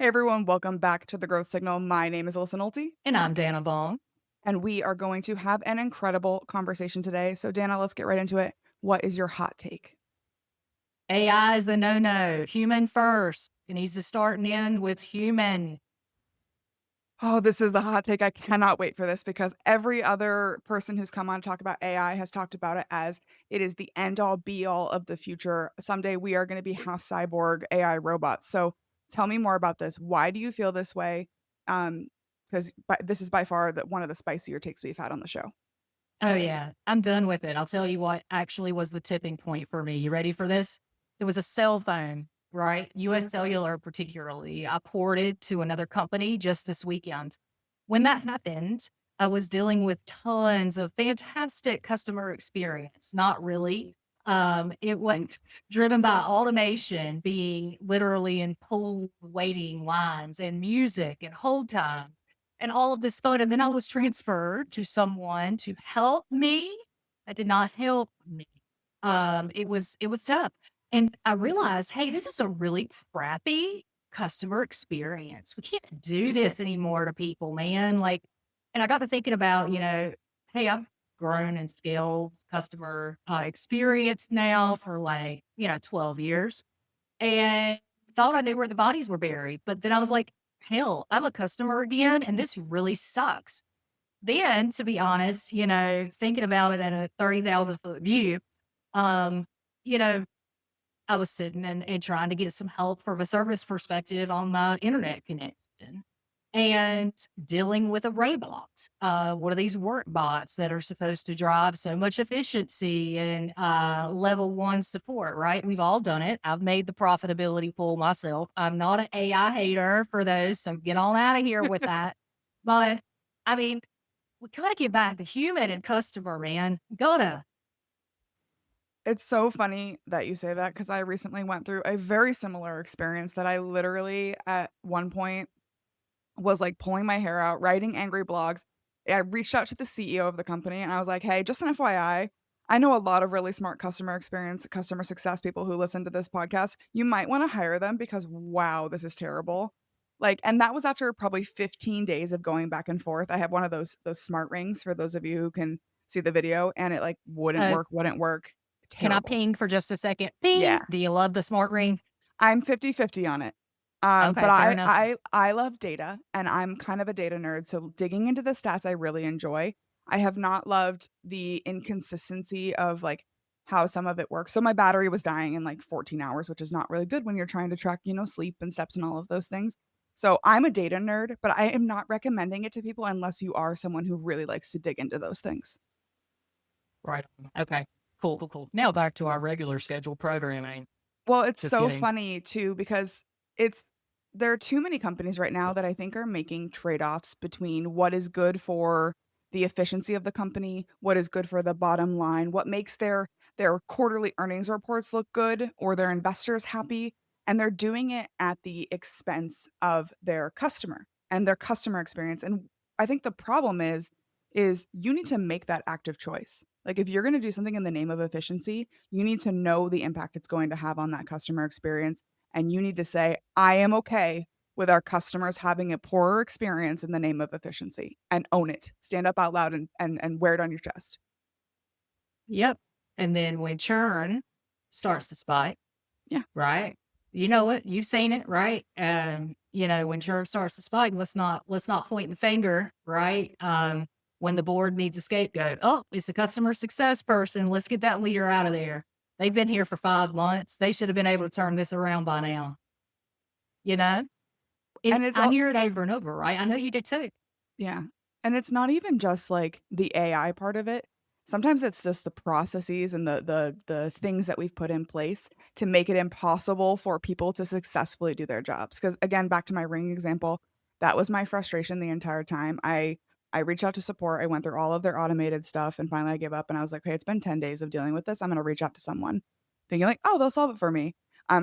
Hey everyone, welcome back to the Growth Signal. My name is Alyssa Nolte, And I'm Dannah Vaughan. and we are going to have an incredible conversation today. So, Dannah, let's get right into it. What is your hot take? AI is the no-no. Human first. It needs to start and end with human. Oh, this is the hot take. I cannot wait for this because every other person who's come on to talk about AI has talked about it as it is the end all be all of the future. Someday we are going to be half cyborg AI robots. So, tell me more about this. Why do you feel this way? Because this is by far one of the spicier takes we've had on the show. Oh, yeah. I'm done with it. I'll tell you what actually was the tipping point for me. You ready for this? It was a cell phone, right? US Cellular, particularly. I ported to another company just this weekend. When that happened, I was dealing with tons of fantastic customer experience. Not really. It was driven by automation being literally in pool waiting lines and music and hold times and all of this fun. And then I was transferred to someone to help me. That did not help me. It was tough. And I realized, hey, this is a really crappy customer experience. We can't do this anymore to people, man. Like, and I got to thinking about, hey, I've grown and scaled customer experience now for 12 years and thought I knew where the bodies were buried. But then I was like, hell, I'm a customer again, and this really sucks. Then, to be honest, thinking about it at a 30,000-foot view, um, you know, I was sitting and trying to get some help from a service perspective on my internet connection and dealing with a robot. What are these work bots that are supposed to drive so much efficiency and level one support, right? We've all done it. I've made the profitability pool myself. I'm not an AI hater for those, so get on out of here with that. But I mean, we gotta get back to human and customer, man. Gotta. It's so funny that you say that because I recently went through a very similar experience that I literally at one point was like pulling my hair out, writing angry blogs. I reached out to the CEO of the company and I was like, hey, just an FYI, I know a lot of really smart customer experience, customer success people who listen to this podcast. You might want to hire them because wow, this is terrible. Like, and that was after probably 15 days of going back and forth. I have one of those smart rings for those of you who can see the video, and it like Uh, wouldn't work. can I Terrible. ping for just a second? Ping. Yeah. Do you love the smart ring? I'm 50-50 on it. But Okay, fair I enough. I I love data, and I'm kind of a data nerd, so digging into the stats I really enjoy. I have not loved the inconsistency of, like, how some of it works. So my battery was dying in, like, 14 hours, which is not really good when you're trying to track, sleep and steps and all of those things. So I'm a data nerd, but I am not recommending it to people unless you are someone who really likes to dig into those things. Right on. Okay. Cool, cool, cool. Now back to our regular schedule programming. Well, it's Just so kidding. funny too because it's there are too many companies right now that I think are making trade-offs between what is good for the efficiency of the company, what is good for the bottom line, what makes their quarterly earnings reports look good or their investors happy, and they're doing it at the expense of their customer and their customer experience. And I think the problem is you need to make that active choice. Like if you're going to do something in the name of efficiency, you need to know the impact it's going to have on that customer experience. And you need to say, I am okay with our customers having a poorer experience in the name of efficiency and own it. Stand up out loud and wear it on your chest. Yep. And then when churn starts to spike, Yeah. right? You know it. You've seen it, right? When churn starts to spike, let's not point the finger, right? When the board needs a scapegoat. Oh, it's the customer success person. Let's get that leader out of there. They've been here for 5 months. They should have been able to turn this around by now. You know? And it's I all, hear it over and over, right? I know you did too. yeah. And it's not even just like the AI part of it. Sometimes it's just the processes and the things that we've put in place to make it impossible for people to successfully do their jobs. Because again, back to my ring example, that was my frustration the entire time. I reached out to support. I went through all of their automated stuff and finally I gave up and I was like, "Okay, it's been 10 days of dealing with this. I'm gonna reach out to someone." Thinking like, "Oh, they'll solve it for me."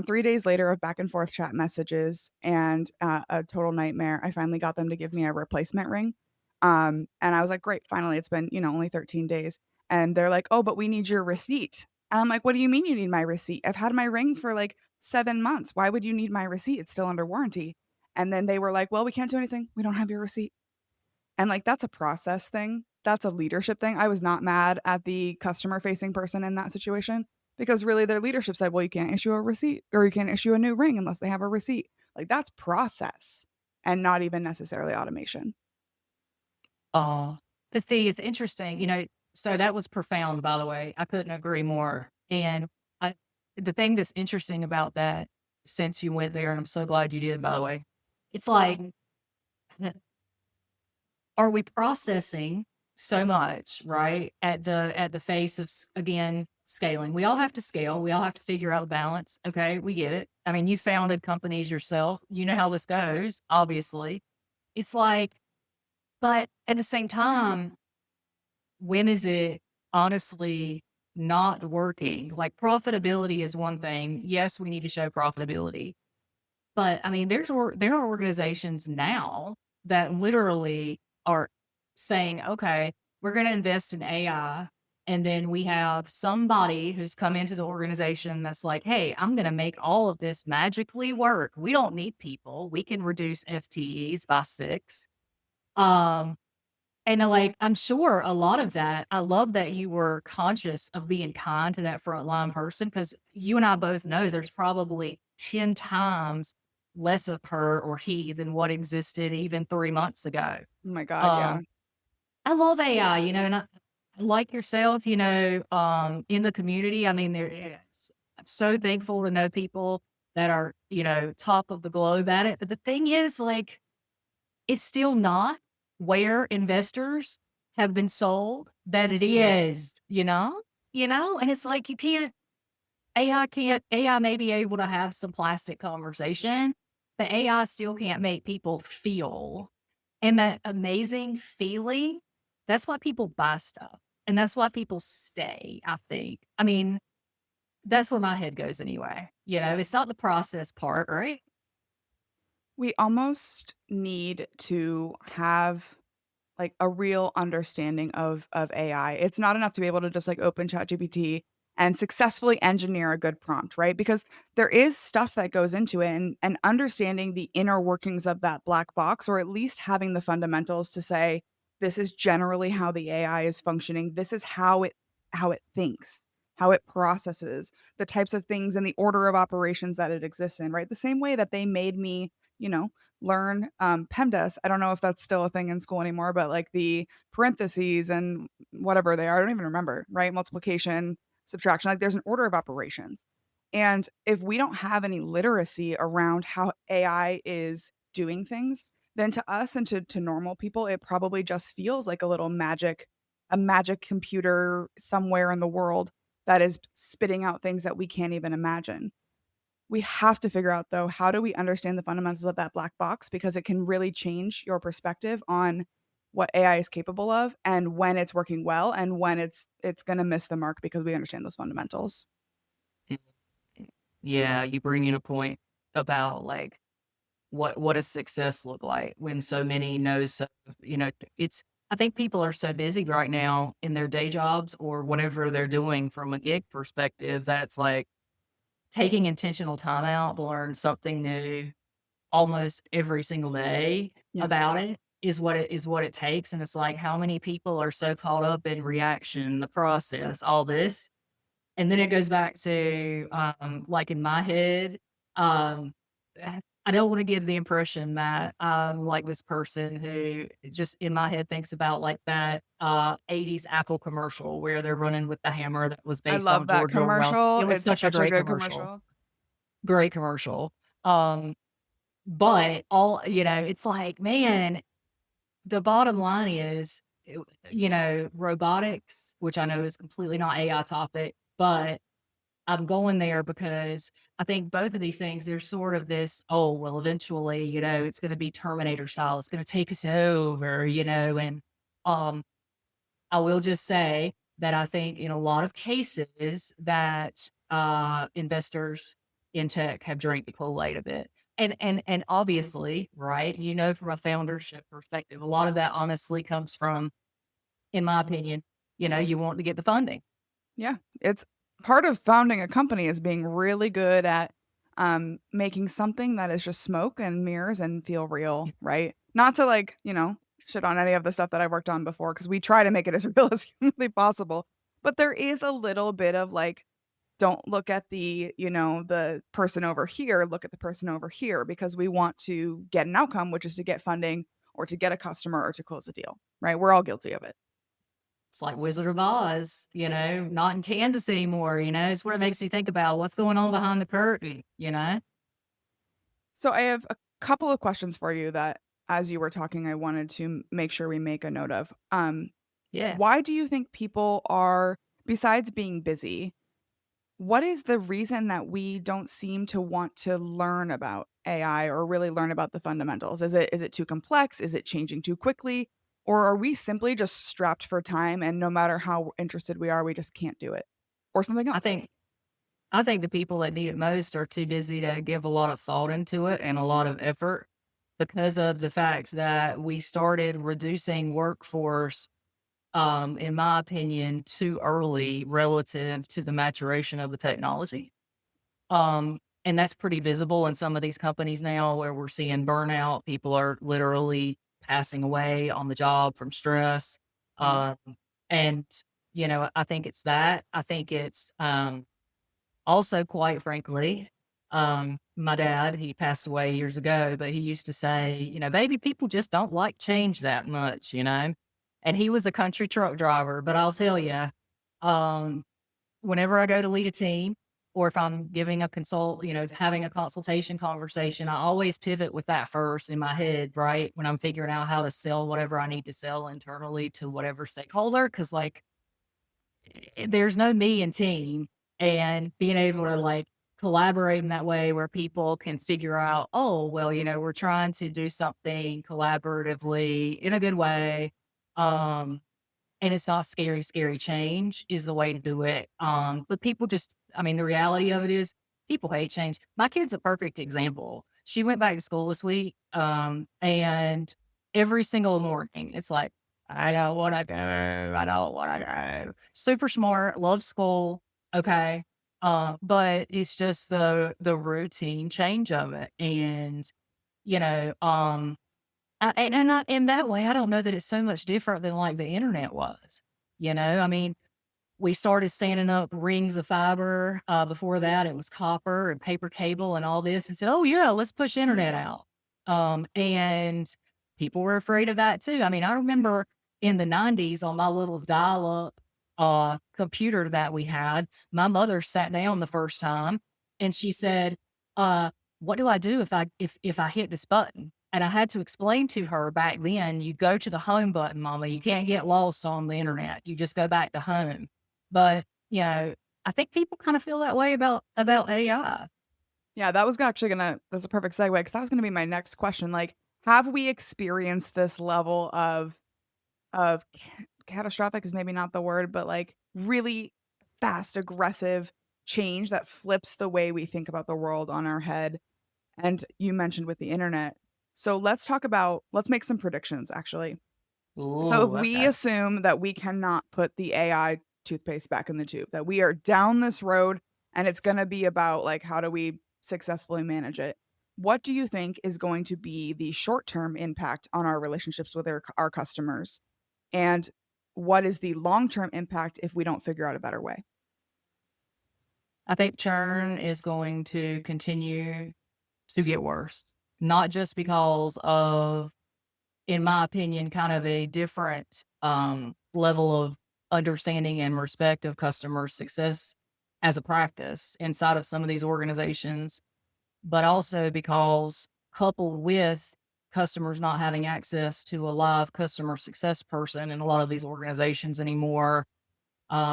3 days later of back and forth chat messages and a total nightmare, I finally got them to give me a replacement ring. And I was like, "Great, finally, it's been, only 13 days." And they're like, "Oh, but we need your receipt." And I'm like, "What do you mean you need my receipt? I've had my ring for like 7 months. Why would you need my receipt? It's still under warranty." And then they were like, "Well, we can't do anything. We don't have your receipt." And, like, that's a process thing. That's a leadership thing. I was not mad at the customer facing person in that situation because really their leadership said, "Well, you can't issue a receipt or you can't issue a new ring unless they have a receipt." Like, that's process and not even necessarily automation. Oh, but see, it's interesting, so that was profound, by the way. I couldn't agree more. And I the thing that's interesting about that, since you went there, and I'm so glad you did, by the way, it's like, are we processing so much, right? At the face of again, scaling. We all have to scale. We all have to figure out the balance. Okay, we get it. I mean, you founded companies yourself. You know how this goes, obviously. It's like, but at the same time, when is it honestly not working? Like, profitability is one thing. Yes, we need to show profitability. But I mean, there are organizations now that literally are saying, okay, we're going to invest in AI. And then we have somebody who's come into the organization that's like, hey, I'm going to make all of this magically work. We don't need people. We can reduce FTEs by six. Um, and, like, I'm sure a lot of that I love that you were conscious of being kind to that frontline person, because you and I both know there's probably 10 times less of her or he than what existed even 3 months ago. Oh my god, yeah. Um, I love AI, and I like yourself, in the community, I mean, there is I'm so thankful to know people that are, top of the globe at it, but the thing is, like, it's still not where investors have been sold that it is, And it's like you can't AI may be able to have some plastic conversation, but AI still can't make people feel. And that amazing feeling, that's why people buy stuff. And that's why people stay, I think. I mean, that's where my head goes anyway. It's not the process part, right? We almost need to have like a real understanding of AI. It's not enough to be able to just like open ChatGPT and successfully engineer a good prompt, right? Because there is stuff that goes into it and understanding the inner workings of that black box or at least having the fundamentals to say this is generally how the AI is functioning. This is how it thinks, how it processes, the types of things and the order of operations that it exists in, right? The same way that they made me, you know, learn, PEMDAS. I don't know if that's still a thing in school anymore, but, like, the parentheses and whatever they are, I don't even remember, right? Multiplication, subtraction, like, there's an order of operations. And if we don't have any literacy around how AI is doing things, then to us and to normal people, it probably just feels like a magic computer somewhere in the world that is spitting out things that we can't even imagine. We have to figure out though, how do we understand the fundamentals of that black box because it can really change your perspective on what AI is capable of and when it's working well and when it's gonna miss the mark because we understand those fundamentals. Yeah, you bring in a point about, like, what does success look like when so many know, so it's I think people are so busy right now in their day jobs or whatever they're doing from a gig perspective that it's like taking intentional time out to learn something new almost every single day Yeah. about it is what it takes. And it's like how many people are so caught up in reaction, the process, all this. And then it goes back to, like, in my head, um, I don't wanna give the impression that I'm like this person who just in my head thinks about, like, that, 80s Apple commercial where they're running with the hammer that was I based love on that George Orwell's. commercial. It was It's such a such a great good commercial. commercial. Great commercial. Um, but it's like, man, the bottom line is, robotics, which I know is completely not AI topic, but I'm going there because I think both of these things, there's sort of this, oh, well, eventually, it's going to be Terminator style. It's going to take us over, and um, I will just say that I think in a lot of cases that investors in tech have drank the Kool-Aid a bit. And obviously, right, from a foundership perspective, a lot of that honestly comes from, in my opinion, you want to get the funding. Yeah, it's part of founding a company is being really good at making something that is just smoke and mirrors and feel real, right? Not to like, shit on any of the stuff that I worked on before because we try to make it as real as humanly possible. But there is a little bit of like, don't look at the person over here, look at the person over here because we want to get an outcome, which is to get funding or to get a customer or to close a deal, right? We're all guilty of it. It's like Wizard of Oz, not in Kansas anymore, it's where it makes me think about what's going on behind the curtain. So I have a couple of questions for you that as you were talking, I wanted to make sure we make a note of. Yeah. Why do you think people are, besides being busy, what is the reason that we don't seem to want to learn about AI or really learn about the fundamentals? Is it too complex? Is it changing too quickly? Or are we simply just strapped for time and no matter how interested we are, we just can't do it? Or something I else? think I think the people that need it most are too busy to give a lot of thought into it and a lot of effort because of the fact that we started reducing workforce, in my opinion, too early relative to the maturation of the technology. And that's pretty visible in some of these companies now where we're seeing burnout. People are literally passing away on the job from stress. Yeah. Um, and, I think it's that. I think it's also, quite frankly, my dad, he passed away years ago, but he used to say, baby, people just don't like change that much. And he was a country truck driver, but I'll tell you, um, whenever I go to lead a team or if I'm giving a having a consultation conversation, I always pivot with that first in my head, right? When I'm figuring out how to sell whatever I need to sell internally to whatever stakeholder. Cause like there's no me in team and being able to like collaborate in that way where people can figure out, oh, well, we're trying to do something collaboratively in a good way. Um, and it's not scary, scary change is the way to do it. But people just, I mean, the reality of it is people hate change. My kid's a perfect example. She went back to school this week, and every single morning, it's like, I don't want to go. I don't want to go. Super smart, loves school. Okay. But it's just the routine change of it. And, you know, um, in that way, I don't know that it's so much different than like the internet was. I mean, we started standing up rings of fiber. Before that, it was copper and paper cable and all this, and said, "Oh yeah, let's push internet out." And people were afraid of that too. I mean, I remember in the '90s on my little dial-up computer that we had, my mother sat down the first time and she said, "What do I do if I hit this button?" And I had to explain to her back then, you go to the home button, mama. You can't get lost on the internet. You just go back to home. But, I think people kind of feel that way about AI. Yeah, that was actually that's a perfect segue because that was gonna be my next question. Like, have we experienced this level of catastrophic is maybe not the word, but like really fast, aggressive change that flips the way we think about the world on our head? And you mentioned with the internet. So let's make some predictions actually. So if Ooh, we okay. assume that we cannot put the AI toothpaste back in the tube, that we are down this road and it's going to be about like how do we successfully manage it? What do you think is going to be the short-term impact on our relationships with our customers? And what is the long-term impact if we don't figure out a better way? I think churn is going to continue to get worse, not just because of, in my opinion, kind of a different level of understanding and respect of customer success as a practice inside of some of these organizations, but also because coupled with customers not having access to a live customer success person in a lot of these organizations anymore,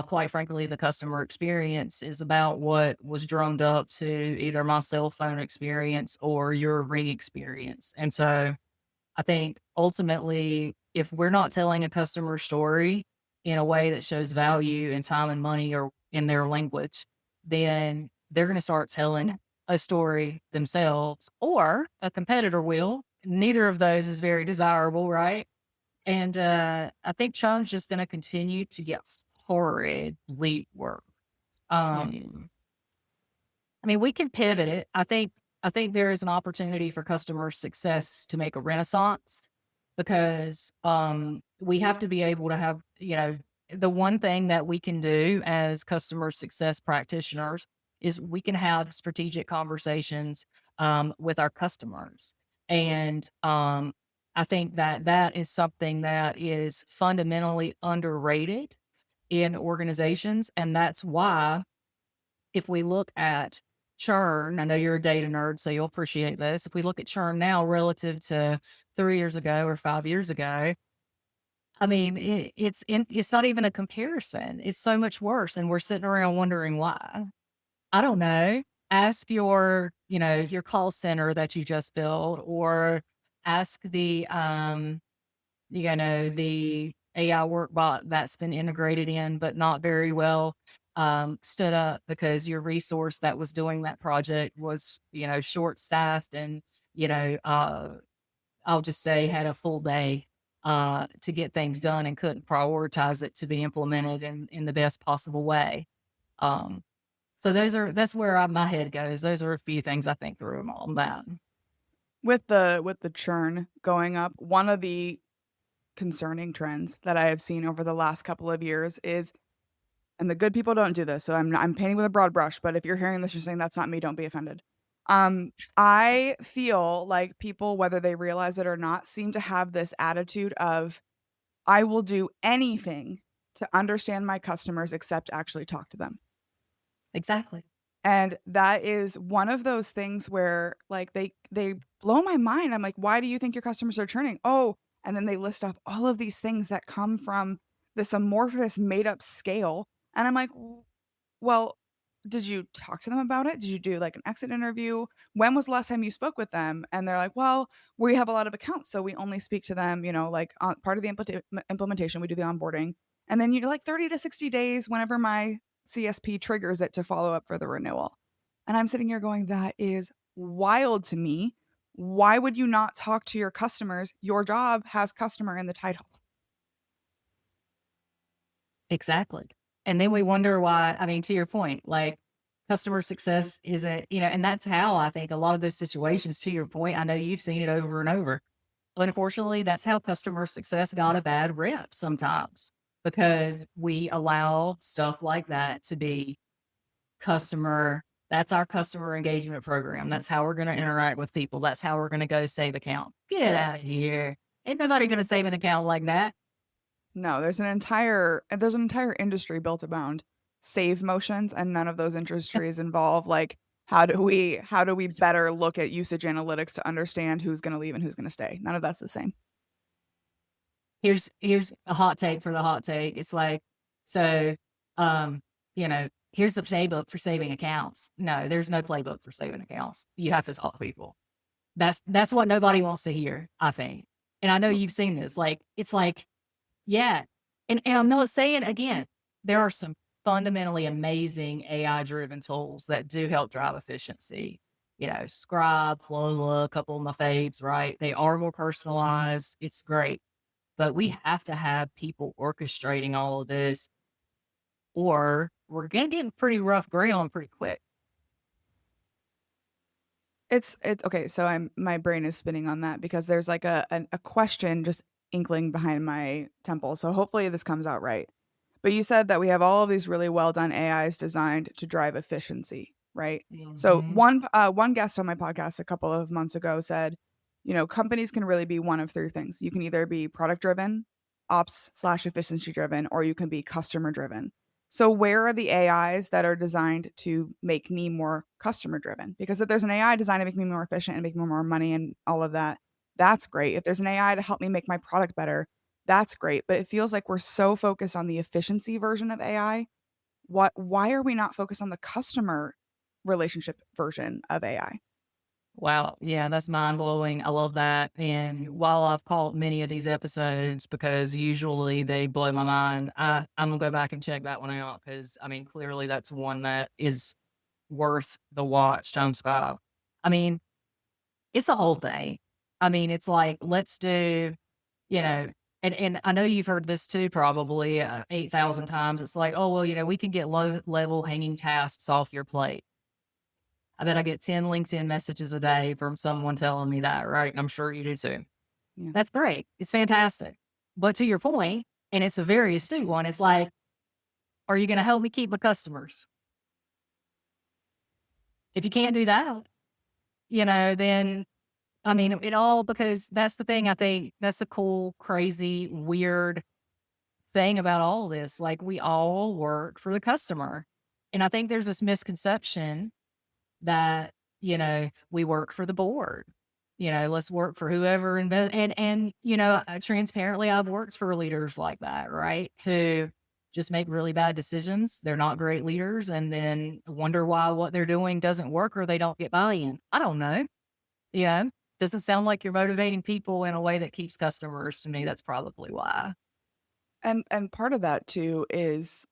quite frankly, the customer experience is about what was drummed up to either my cell phone experience or your ring experience. And so I think ultimately, if we're not telling a customer story in a way that shows value in time and money or in their language, then they're going to start telling a story themselves or a competitor will. Neither of those is very desirable, right? And I think Chung's just going to continue to get horridly worse. Yeah. Um, I mean, we can pivot it. I think there is an opportunity for customer success to make a renaissance because we have to be able to have, the one thing that we can do as customer success practitioners is we can have strategic conversations with our customers. And I think that that is something that is fundamentally underrated in organizations. And that's why if we look at churn, I know you're a data nerd, so you'll appreciate this. If we look at churn now relative to 3 years ago or 5 years ago, I mean, it's not even a comparison. It's so much worse, and we're sitting around wondering why. I don't know. Ask your call center that you just built, or ask the AI work bot that's been integrated in, but not very well stood up because your resource that was doing that project was, short staffed and, you know, uh, I'll just say had a full day to get things done and couldn't prioritize it to be implemented in the best possible way. Um, so that's where my head goes. Those are a few things I think through on that. With the churn going up, one of the concerning trends that I have seen over the last couple of years is, and the good people don't do this, so I'm painting with a broad brush, but if you're hearing this, you're saying that's not me, don't be offended. I feel like people, whether they realize it or not, seem to have this attitude of, "I will do anything to understand my customers except actually talk to them." Exactly. And that is one of those things where, like, they blow my mind. I'm like, "Why do you think your customers are churning?" "Oh," and then they list off all of these things that come from this amorphous made up scale, and I'm like, well, did you talk to them about it? Did you do, like, an exit interview? When was the last time you spoke with them?" And they're like, "Well, we have a lot of accounts, so we only speak to them, like, on part of the implementation, we do the onboarding, and then, like, 30 to 60 days whenever my CSP triggers it to follow up for the renewal." And I'm sitting here going, "That is wild to me. Why would you not talk to your customers? Your job has customer in the title." Exactly. And then we wonder why, I mean, to your point, like customer success isn't, and that's how I think a lot of those situations, to your point, I know you've seen it over and over. But unfortunately, that's how customer success got a bad rep sometimes because we allow stuff like that to be customer. That's our customer engagement program. That's how we're going to interact with people. That's how we're going to go save account. Get out of here. Ain't nobody going to save an account like that. No, there's an entire industry built around save motions, and none of those industries involve, like, how do we better look at usage analytics to understand who's gonna leave and who's gonna stay? None of that's the same. Here's a hot take for the hot take. It's like, so, um, here's the playbook for saving accounts. No, there's no playbook for saving accounts. You have to talk to people. That's what nobody wants to hear, I think. And I know you've seen this. Like, it's like, yeah. And I'm not saying again, there are some fundamentally amazing AI driven tools that do help drive efficiency. Scribe, Flowla, a couple of my faves, right? They are more personalized. It's great, but we have to have people orchestrating all of this, or we're gonna get in pretty rough ground pretty quick. It's okay, so my brain is spinning on that because there's, like, a question just inkling behind my temple, so hopefully this comes out right. But you said that we have all of these really well done AIs designed to drive efficiency, right? So Mhm. one guest on my podcast a couple of months ago said, companies can really be one of three things. You can either be product driven, ops/efficiency driven, or you can be customer driven. So where are the AIs that are designed to make me more customer driven? Because if there's an AI designed to make me more efficient and make me more money and all of that, that's great. If there's an AI to help me make my product better, that's great, but it feels like we're so focused on the efficiency version of AI. Why are we not focused on the customer relationship version of AI? Wow. Yeah, that's mind blowing. I love that. And while I've caught many of these episodes because usually they blow my mind, I'm gonna go back and check that one out because I mean, clearly that's one that is worth the watch times five. I mean, it's a whole thing. I mean, it's like, let's do, you know, and I know you've heard this too, probably 8,000 times. It's like, oh, well, we can get low level hanging tasks off your plate. I bet I get 10 LinkedIn messages a day from someone telling me that, right? And I'm sure you do too. Yeah. That's great. It's fantastic. But to your point, and it's a very astute one, it's like, are you going to help me keep my customers? If you can't do that, then I mean, it all because that's the thing. I think that's the cool, crazy, weird thing about all this. Like, we all work for the customer. And I think there's this misconception that, we work for the board. Let's work for whoever invest and transparently I've worked for leaders like that, right? Who just make really bad decisions. They're not great leaders and then wonder why what they're doing doesn't work or they don't get buy-in. I don't know. Yeah. Doesn't sound like you're motivating people in a way that keeps customers. To me, that's probably why. And part of that too is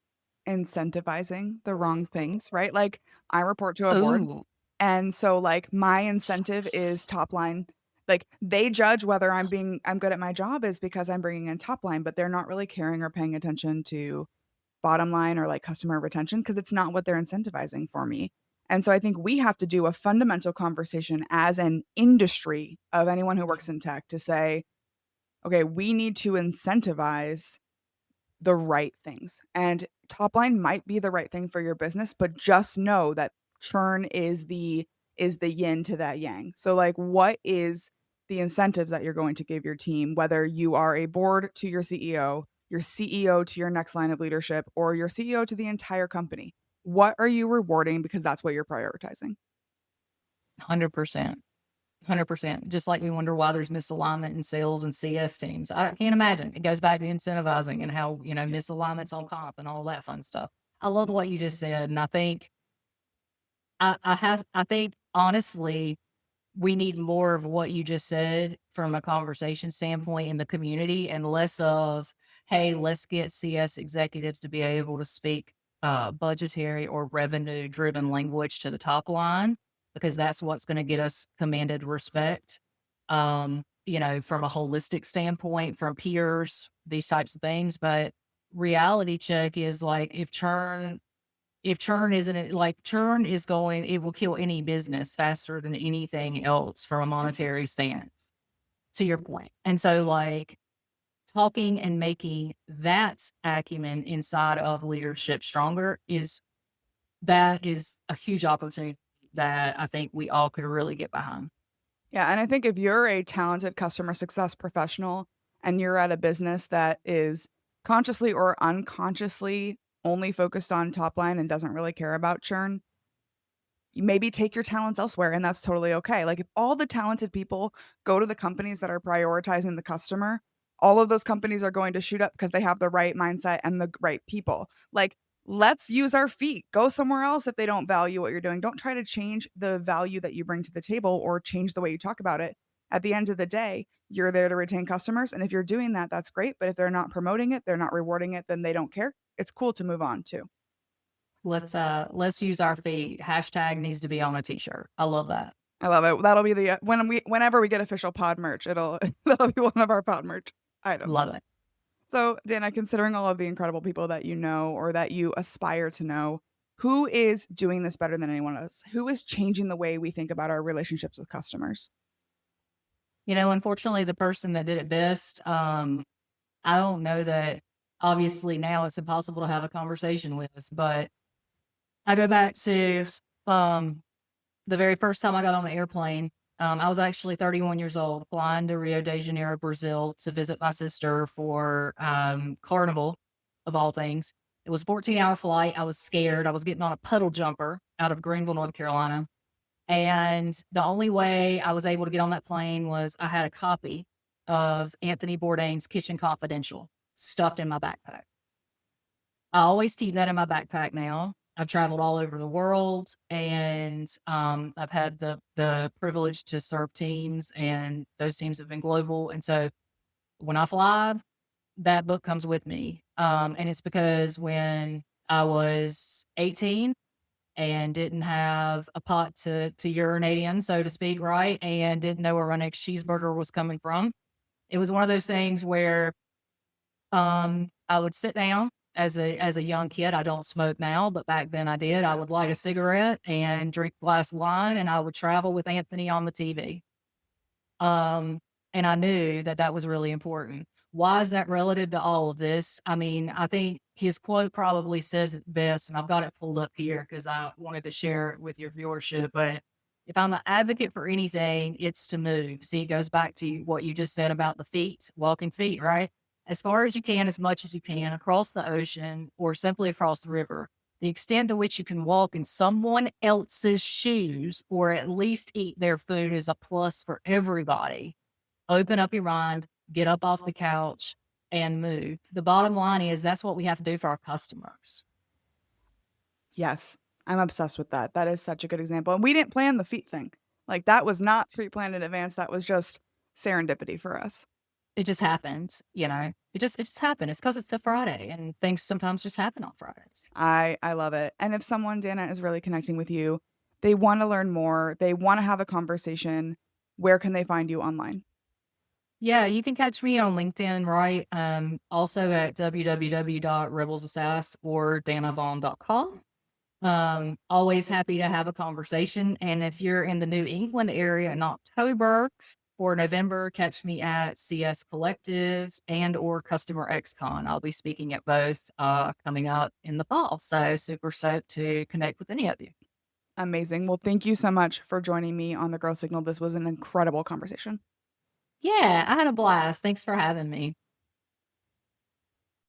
incentivizing the wrong things, right? Like, I report to a board, Ooh, and so, like, my incentive is top line. Like, they judge whether I'm good at my job is because I'm bringing in top line, but they're not really caring or paying attention to bottom line or, like, customer retention because it's not what they're incentivizing for me. And so I think we have to do a fundamental conversation as an industry of anyone who works in tech to say, "Okay, we need to incentivize the right things." And top line might be the right thing for your business, but just know that churn is the yin to that yang. So like what is the incentives that you're going to give your team, whether you are a board to your CEO to your next line of leadership, or your CEO to the entire company? What are you rewarding because that's what you're prioritizing? 100%. 100%. Just like we wonder why there's misalignment in sales and CS teams. I can't imagine. It goes back to incentivizing and how, misalignments on comp and all that fun stuff. I love what you just said. And I think I think honestly, we need more of what you just said from a conversation standpoint in the community and less of, hey, let's get CS executives to be able to speak budgetary or revenue driven language to the top line, because that's what's going to get us commanded respect. From a holistic standpoint, from peers, these types of things. But reality check is like if churn isn't it like churn is going it will kill any business faster than anything else from a monetary stance, to your point. And so, like, talking and making that acumen inside of leadership stronger is a huge opportunity that I think we all could really get behind. Yeah, and I think if you're a talented customer success professional and you're at a business that is consciously or unconsciously only focused on top line and doesn't really care about churn, you maybe take your talents elsewhere, and that's totally okay. Like, if all the talented people go to the companies that are prioritizing the customer, all of those companies are going to shoot up because they have the right mindset and the right people. Like, let's use our feet. Go somewhere else if they don't value what you're doing. Don't try to change the value that you bring to the table or change the way you talk about it. At the end of the day, you're there to retain customers, and if you're doing that, that's great, but if they're not promoting it, they're not rewarding it, then they don't care. It's cool to move on too. Let's use our feet. Hashtag needs to be on a t-shirt. I love that. I love it. That'll be the whenever we get official pod merch, it'll that'll be one of our pod merch items. Love it. So, Dana, considering all of the incredible people that you know or that you aspire to know, who is doing this better than anyone else? Who is changing the way we think about our relationships with customers? Unfortunately, the person that did it best, I don't know that obviously now it's impossible to have a conversation with us, but I go back to um, the very first time I got on an airplane. I was actually 31 years old, flying to Rio de Janeiro, Brazil to visit my sister for Carnival, of all things. It was a 14-hour flight. I was scared. I was getting on a puddle jumper out of Greenville, North Carolina. And the only way I was able to get on that plane was I had a copy of Anthony Bourdain's Kitchen Confidential stuffed in my backpack. I always keep that in my backpack now. I've traveled all over the world, and I've had the privilege to serve teams, and those teams have been global. And so when I fly, that book comes with me. And it's because when I was 18 and didn't have a pot to urinate in, so to speak, right, and didn't know where my next cheeseburger was coming from, it was one of those things where I would sit down as a young kid, I don't smoke now, but back then I did. I would light a cigarette and drink a glass of wine, and I would travel with Anthony on the TV. Um, and I knew that that was really important. Why is that relative to all of this? I mean, I think his quote probably says it best, and I've got it pulled up here because I wanted to share it with your viewership. But if I'm an advocate for anything, it's to move. See, it goes back to what you just said about the feet, walking feet, right? As far as you can, as much as you can, across the ocean or simply across the river. The extent to which you can walk in someone else's shoes or at least eat their food is a plus for everybody. Open up your mind, get up off the couch, and move. The bottom line is that's what we have to do for our customers. Yes, I'm obsessed with that. That is such a good example, and we didn't plan the feet thing. Like, that was not pre-planned in advance, that was just serendipity for us. It just happened, you know. It just happened. It's because it's the Friday, and things sometimes just happen on Fridays. I love it, and if someone, Dana, is really connecting with you, they wanna learn more, they wanna have a conversation, where can they find you online? Yeah, you can catch me on LinkedIn, right? Also at www.rebelsasass or dannahvaughan.com. Always happy to have a conversation. And if you're in the New England area in October or November, catch me at CS Collective and or Customer XCon. I'll be speaking at both coming up in the fall. So super stoked to connect with any of you. Amazing, well, thank you so much for joining me on the Girl Signal, this was an incredible conversation. Yeah, I had a blast. Thanks for having me.